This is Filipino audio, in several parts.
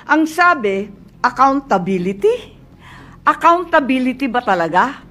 Ang sabi, accountability? Accountability ba talaga?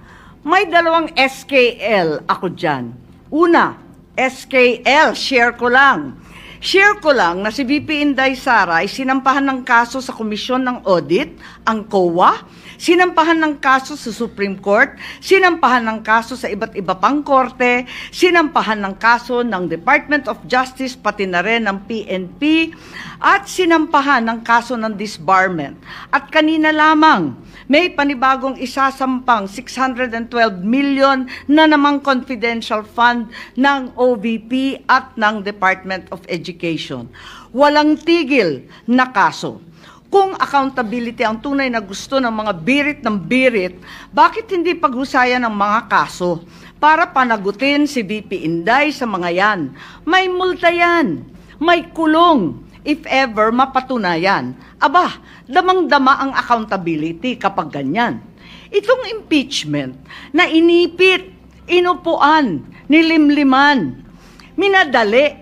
May dalawang SKL ako dyan. Una, SKL, share ko lang. Share ko lang na si VP Inday Sara ay sinampahan ng kaso sa Komisyon ng Audit, ang COA, sinampahan ng kaso sa Supreme Court, sinampahan ng kaso sa iba't iba pang korte, sinampahan ng kaso ng Department of Justice, pati na rin ng PNP, at sinampahan ng kaso ng disbarment. At kanina lamang, may panibagong isasampang 612 million na namang confidential fund ng OVP at ng Department of Education. Walang tigil na kaso. Kung accountability ang tunay na gusto ng mga birit ng birit, bakit hindi paghusayan ng mga kaso para panagutin si VP Inday sa mga yan? May multa yan, may kulong, if ever mapatunayan. Aba, damang-dama ang accountability kapag ganyan. Itong impeachment na inipit, inupuan, nilimliman, minadali,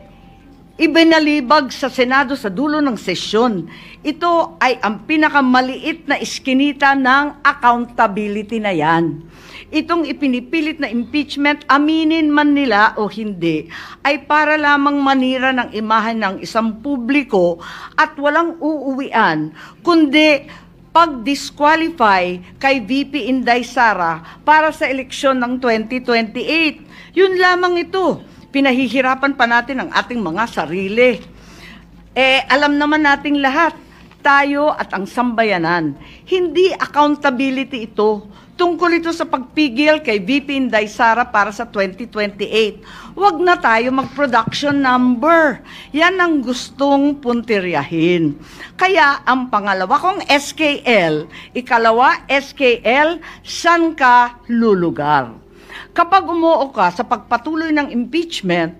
ibinalibag sa Senado sa dulo ng sesyon. Ito ay ang pinakamaliit na iskinita ng accountability na yan. Itong ipinipilit na impeachment, aminin man nila o hindi, ay para lamang manira ng imahe ng isang publiko at walang uuwian, kundi pag-disqualify kay VP Inday Sara para sa eleksyon ng 2028. Yun lamang ito. Pinahihirapan pa natin ang ating mga sarili. Alam naman nating lahat, tayo at ang sambayanan, hindi accountability ito. Tungkol ito sa pagpigil kay VP Inday Sara para sa 2028. Huwag na tayo mag-production number. Yan ang gustong puntiryahin. Kaya ang pangalawa kong SKL, ikalawa SKL, saan ka lulugar? Kapag umuo ka sa pagpatuloy ng impeachment,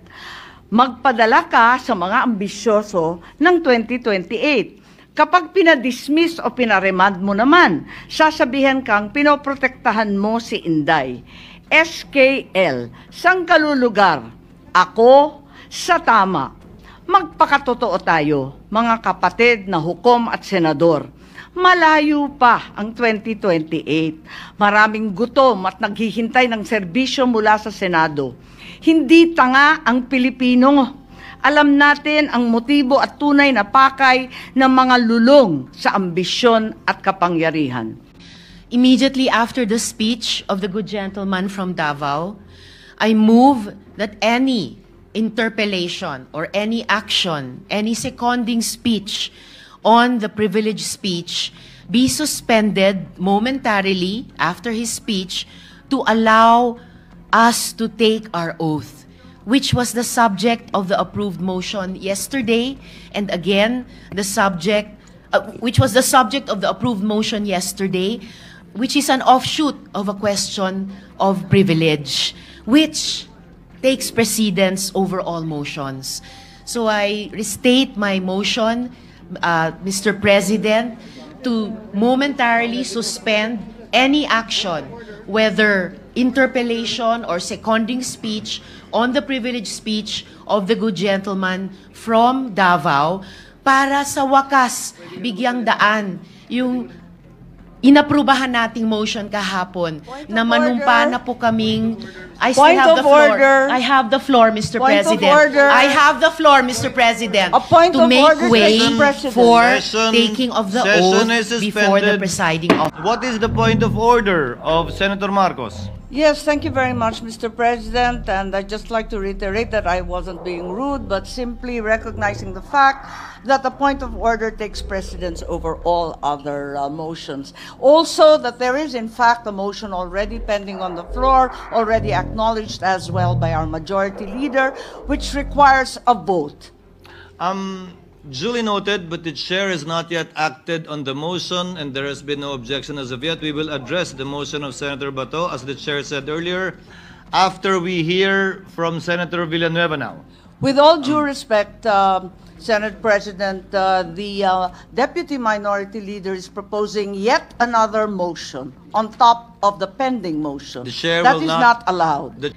magpadala ka sa mga ambisyoso ng 2028. Kapag pinadismiss o pinaremand mo naman, sasabihan kang pinoprotektahan mo si Inday. SKL, saan ka lulugar? Ako sa tama. Magpakatotoo tayo, mga kapatid na hukom at senador. Malayo pa ang 2028. Maraming gutom at naghihintay ng serbisyo mula sa Senado. Hindi tanga ang Pilipino. Alam natin ang motibo at tunay na pakay ng mga lulong sa ambisyon at kapangyarihan. Immediately after the speech of the good gentleman from Davao, I move that any interpellation or any action, any seconding speech on the privileged speech be suspended momentarily after his speech to allow us to take our oath, which was the subject of the approved motion yesterday, and again, which was the subject of the approved motion yesterday, which is an offshoot of a question of privilege, which takes precedence over all motions. So I restate my motion, Mr. President, to momentarily suspend any action, whether interpellation or seconding speech on the privileged speech of the good gentleman from Davao, para sa wakas bigyang daan yung inaprubahan nating motion kahapon na manumpa na po kaming I still have the floor. I have the floor, Mr. President. I have the floor, Mr. President, to make way for taking of the oath before the presiding officer. What is the point of order of Senator Marcos? Yes, thank you very much, Mr. President. And I'd just like to reiterate that I wasn't being rude, but simply recognizing the fact that the point of order takes precedence over all other motions. Also, that there is, in fact, a motion already pending on the floor, already acknowledged as well by our majority leader, which requires a vote. Duly noted, but the chair has not yet acted on the motion and there has been no objection as of yet. We will address the motion of Senator Bato, as the chair said earlier, after we hear from Senator Villanueva now. With all due respect, Senate President, the Deputy Minority Leader is proposing yet another motion on top of the pending motion. The chair that will is not allowed.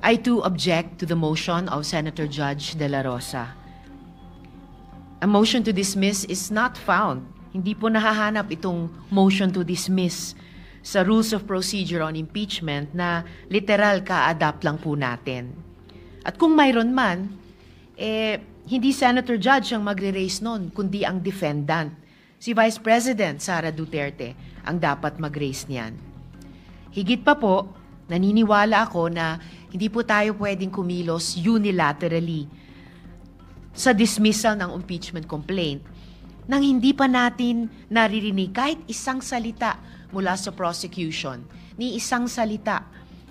I too object to the motion of Senator Judge De La Rosa. a motion to dismiss is not found. Hindi po nahahanap itong motion to dismiss sa Rules of Procedure on Impeachment na literal ka-adapt lang po natin. At kung mayroon man, hindi Senator Judge ang magre-raise nun, kundi ang defendant. Si Vice President Sara Duterte ang dapat mag-raise niyan. Higit pa po, naniniwala ako na hindi po tayo pwedeng kumilos unilaterally sa dismissal ng impeachment complaint nang hindi pa natin naririnig kahit isang salita mula sa prosecution, ni isang salita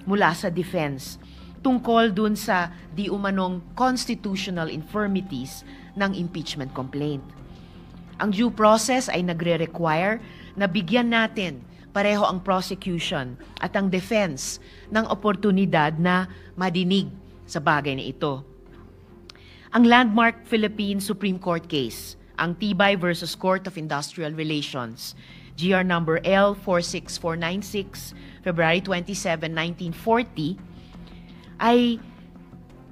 mula sa defense tungkol dun sa di umanong constitutional infirmities ng impeachment complaint. Ang due process ay nagre-require na bigyan natin pareho ang prosecution at ang defense ng oportunidad na madinig sa bagay na ito. Ang landmark Philippine Supreme Court case, ang Tibay versus Court of Industrial Relations, GR number L46496, February 27, 1940, ay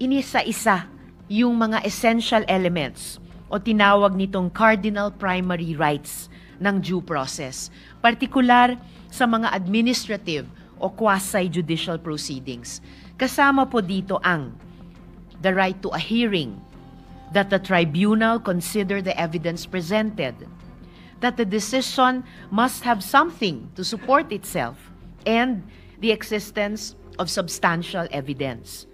inisa-isa yung mga essential elements o tinawag nitong cardinal primary rights ng due process, partikular sa mga administrative o quasi-judicial proceedings. Kasama po dito ang the right to a hearing, that the tribunal consider the evidence presented, that the decision must have something to support itself, and the existence of substantial evidence.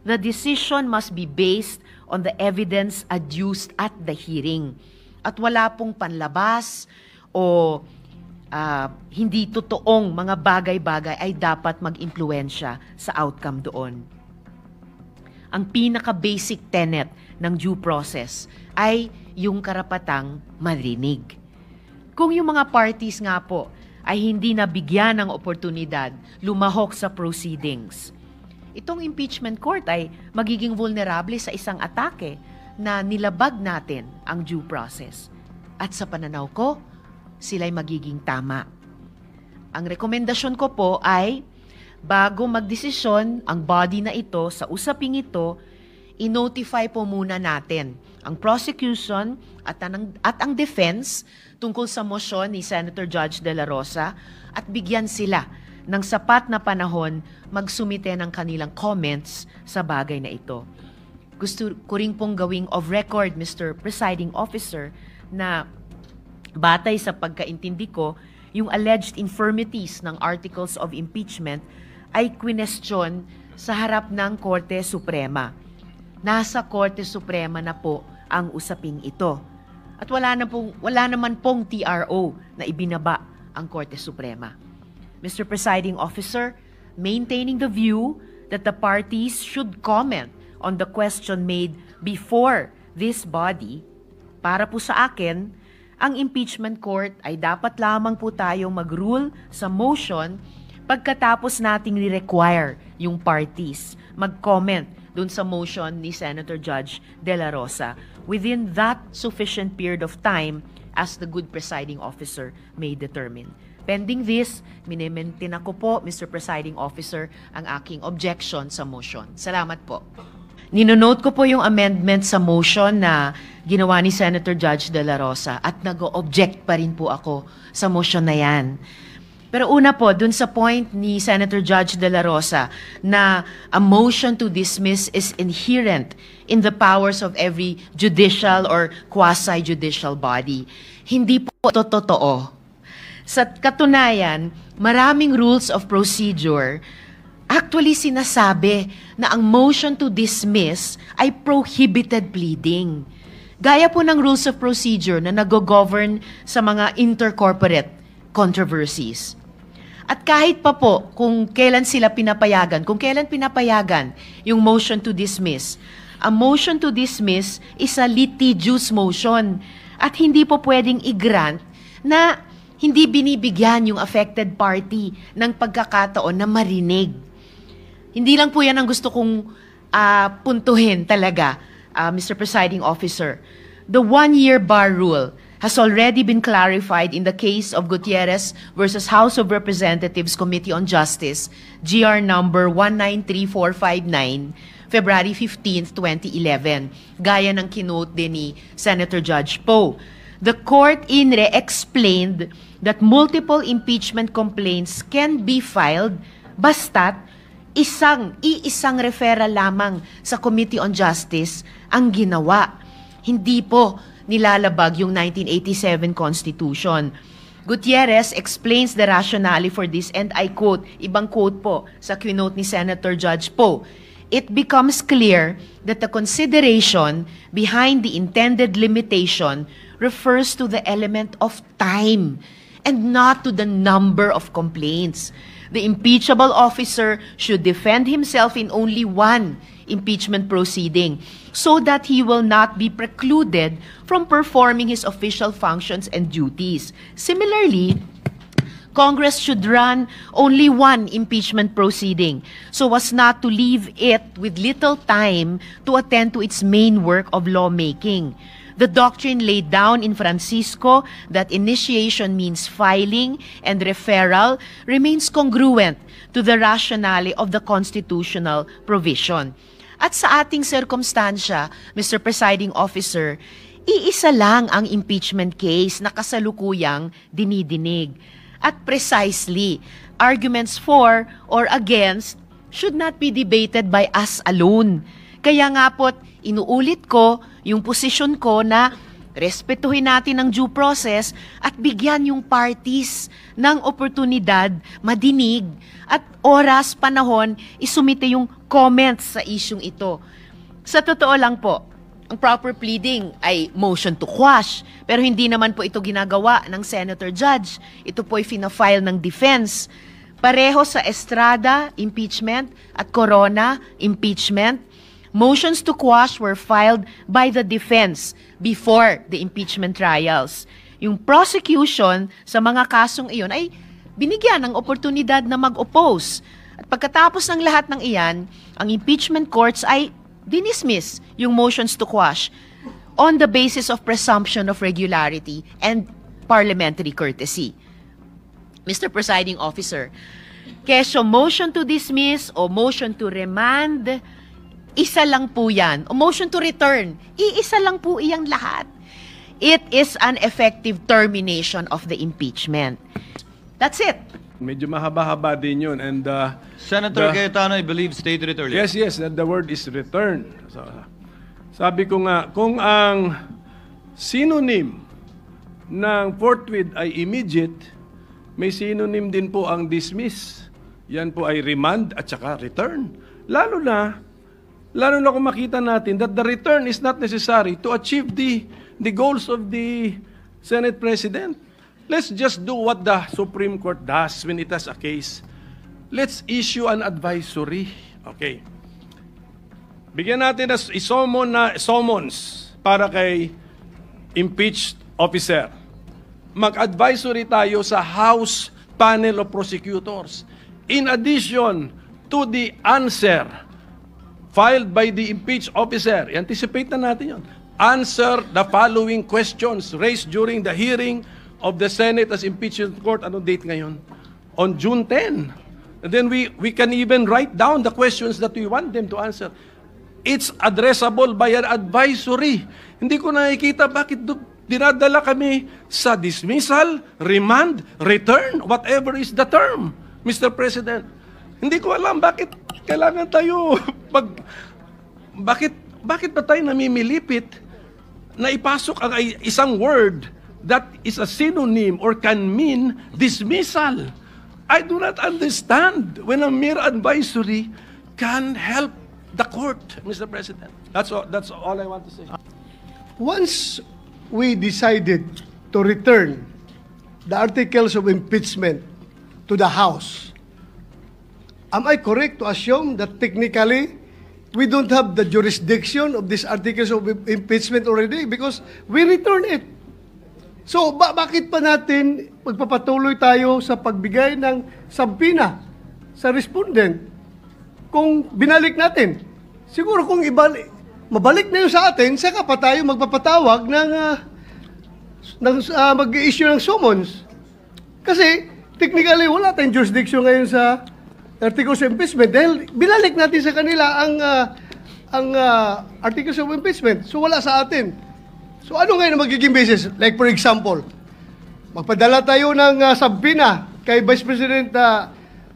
The decision must be based on the evidence adduced at the hearing, at wala pong panlabas o hindi totoong mga bagay-bagay ay dapat mag-impluwensya sa outcome doon. Ang pinaka-basic tenet ng due process ay yung karapatang marinig. Kung yung mga parties nga po ay hindi nabigyan ng oportunidad lumahok sa proceedings, itong impeachment court ay magiging vulnerable sa isang atake na nilabag natin ang due process. At sa pananaw ko, sila'y magiging tama. Ang rekomendasyon ko po ay bago magdesisyon ang body na ito sa usaping ito, i-notify po muna natin ang prosecution at ang defense tungkol sa motion ni Senator Judge De La Rosa at bigyan sila ng sapat na panahon magsumite ng kanilang comments sa bagay na ito. Gusto ko rin pong gawing of record, Mr. Presiding Officer, na batay sa pagkaintindi ko, yung alleged infirmities ng articles of impeachment ay kwinestyon sa harap ng Korte Suprema. Nasa Korte Suprema na po ang usaping ito. At wala naman pong TRO na ibinaba ang Korte Suprema. Mr. Presiding Officer, maintaining the view that the parties should comment on the question made before this body, para po sa akin, ang impeachment court ay dapat lamang po tayong mag-rule sa motion pagkatapos nating ni-require yung parties mag-comment dun sa motion ni Senator Judge De La Rosa within that sufficient period of time as the good presiding officer may determine. Pending this, minimaintain ako po, Mr. Presiding Officer, ang aking objection sa motion. Salamat po. Ninonote ko po yung amendment sa motion na ginawa ni Senator Judge De La Rosa at nag-object pa rin po ako sa motion na yan. Pero una po, dun sa point ni Senator Judge De La Rosa na a motion to dismiss is inherent in the powers of every judicial or quasi-judicial body. Hindi po ito totoo. Sa katunayan, maraming rules of procedure actually sinasabi na ang motion to dismiss ay prohibited pleading. Gaya po ng rules of procedure na nag-govern sa mga intercorporate controversies. At kahit pa po kung kailan sila pinapayagan, kung kailan pinapayagan yung motion to dismiss, a motion to dismiss is a litigious motion at hindi po pwedeng i-grant na hindi binibigyan yung affected party ng pagkakataon na marinig. Hindi lang po yan ang gusto kong puntuhin talaga, Mr. Presiding Officer. The one-year bar rule has already been clarified in the case of Gutierrez versus House of Representatives Committee on Justice, GR number 193459, February 15, 2011, gaya ng kinote din ni Senator Judge Poe. The court explained that multiple impeachment complaints can be filed basta't iisang referral lamang sa Committee on Justice ang ginawa. Hindi po nilalabag yung 1987 Constitution. Gutierrez explains the rationale for this, and I quote, ibang quote po sa quote ni Senator Judge Poe. It becomes clear that the consideration behind the intended limitation refers to the element of time and not to the number of complaints. The impeachable officer should defend himself in only one impeachment proceeding so that he will not be precluded from performing his official functions and duties. Similarly, Congress should run only one impeachment proceeding so as not to leave it with little time to attend to its main work of lawmaking. The doctrine laid down in Francisco that initiation means filing and referral remains congruent to the rationale of the constitutional provision. At sa ating sirkumstansya, Mr. Presiding Officer, iisa lang ang impeachment case na kasalukuyang dinidinig. At precisely, arguments for or against should not be debated by us alone. Kaya nga po't inuulit ko yung posisyon ko na respetuhin natin ang due process at bigyan yung parties ng oportunidad, madinig, at oras, panahon, isumite yung comments sa isyung ito. Sa totoo lang po, ang proper pleading ay motion to quash, pero hindi naman po ito ginagawa ng Senator Judge. Ito po ay fina-file ng defense. Pareho sa Estrada, impeachment, at Corona, impeachment. Motions to quash were filed by the defense before the impeachment trials. Yung prosecution sa mga kasong iyon ay binigyan ng oportunidad na mag-oppose. At pagkatapos ng lahat ng iyan, ang impeachment courts ay dinismiss yung motions to quash on the basis of presumption of regularity and parliamentary courtesy. Mr. Presiding Officer, kesyo motion to dismiss o motion to remand, isa lang po yan. O motion to return, iisa lang po iyang lahat. It is an effective termination of the impeachment. That's it. Medyo mahaba-haba din yun. And, Senator Cayetano, I believe, stated it earlier. yes, the word is return. So, sabi ko nga, kung ang synonym ng forthwith ay immediate, may synonym din po ang dismiss. Yan po ay remand at saka return. Lalo na kung makita natin that the return is not necessary to achieve the goals of the Senate President. Let's just do what the Supreme Court does when it has a case. Let's issue an advisory. Okay. Bigyan natin na summons para kay impeached officer. Mag-advisory tayo sa House Panel of Prosecutors. In addition to the answer filed by the impeached officer, anticipate na natin yun. Answer the following questions raised during the hearing of the Senate as impeachment court. Anong date ngayon? On June 10. And then we can even write down the questions that we want them to answer. It's addressable by an advisory. Hindi ko nakikita bakit dinadala kami sa dismissal, remand, return, whatever is the term, Mr. President. Hindi ko alam bakit kailangan tayo bakit ba tayo namimilipit na ipasok ang isang word that is a synonym or can mean dismissal. I do not understand when a mere advisory can help the court, Mr. President. That's all I want to say. Once we decided to return the articles of impeachment to the House, am I correct to assume that technically we don't have the jurisdiction of these articles of impeachment already because we return it? So, bakit pa natin magpapatuloy tayo sa pagbigay ng subpoena sa respondent kung binalik natin? Siguro kung mabalik na yun sa atin, saka pa tayo magpapatawag ng mag-issue ng summons. Kasi, technically, wala tayong jurisdiction ngayon sa articles of impeachment dahil binalik natin sa kanila ang articles of impeachment. So wala sa atin. So ano ngayon ang magiging basis? Like for example, magpadala tayo ng subpoena kay Vice President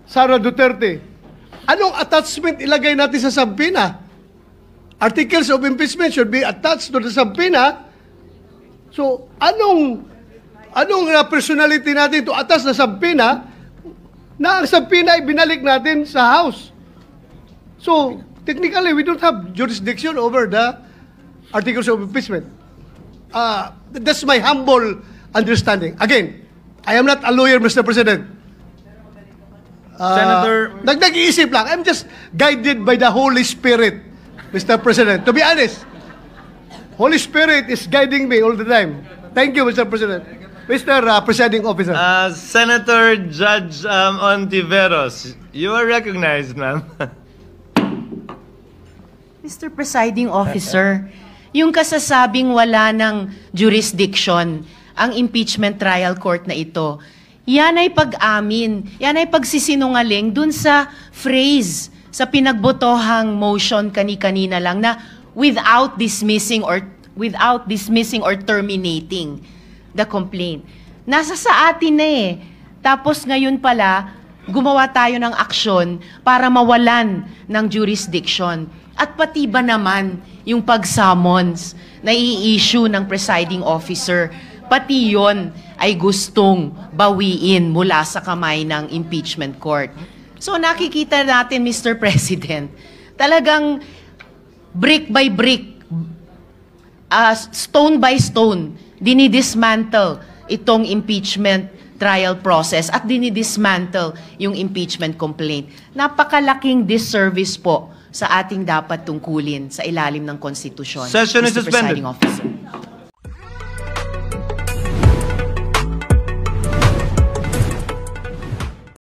Sara Duterte. Anong attachment ilagay natin sa subpoena? Articles of impeachment should be attached to the subpoena. So anong personality natin to attach na subpoena na ang subpoena ay binalik natin sa House? So technically, we don't have jurisdiction over the articles of impeachment. That's my humble understanding. Again, I am not a lawyer, Mr. President. Senator- Nag-iisip lang. I'm just guided by the Holy Spirit, Mr. President. To be honest, Holy Spirit is guiding me all the time. Thank you, Mr. President. Mr. Presiding Officer. Senator Judge Ontiveros, you are recognized, ma'am. Mr. Presiding Officer, yung kasasabing wala ng jurisdiction ang impeachment trial court na ito, yan ay pag-amin, yan ay pagsisinungaling dun sa phrase, sa pinagbotohang motion kani-kanina lang na without dismissing or terminating the complaint. Nasa sa atin na eh. Tapos ngayon pala, gumawa tayo ng aksyon para mawalan ng jurisdiction. At pati ba naman yung pag-summons na i-issue ng presiding officer, pati yon ay gustong bawiin mula sa kamay ng impeachment court. So nakikita natin, Mr. President, talagang brick by brick, stone by stone, dinidismantle itong impeachment trial process at dinidismantle yung impeachment complaint. Napakalaking disservice po sa ating dapat tungkulin sa ilalim ng konstitusyon. Session is Mr. suspended. Presiding Officer.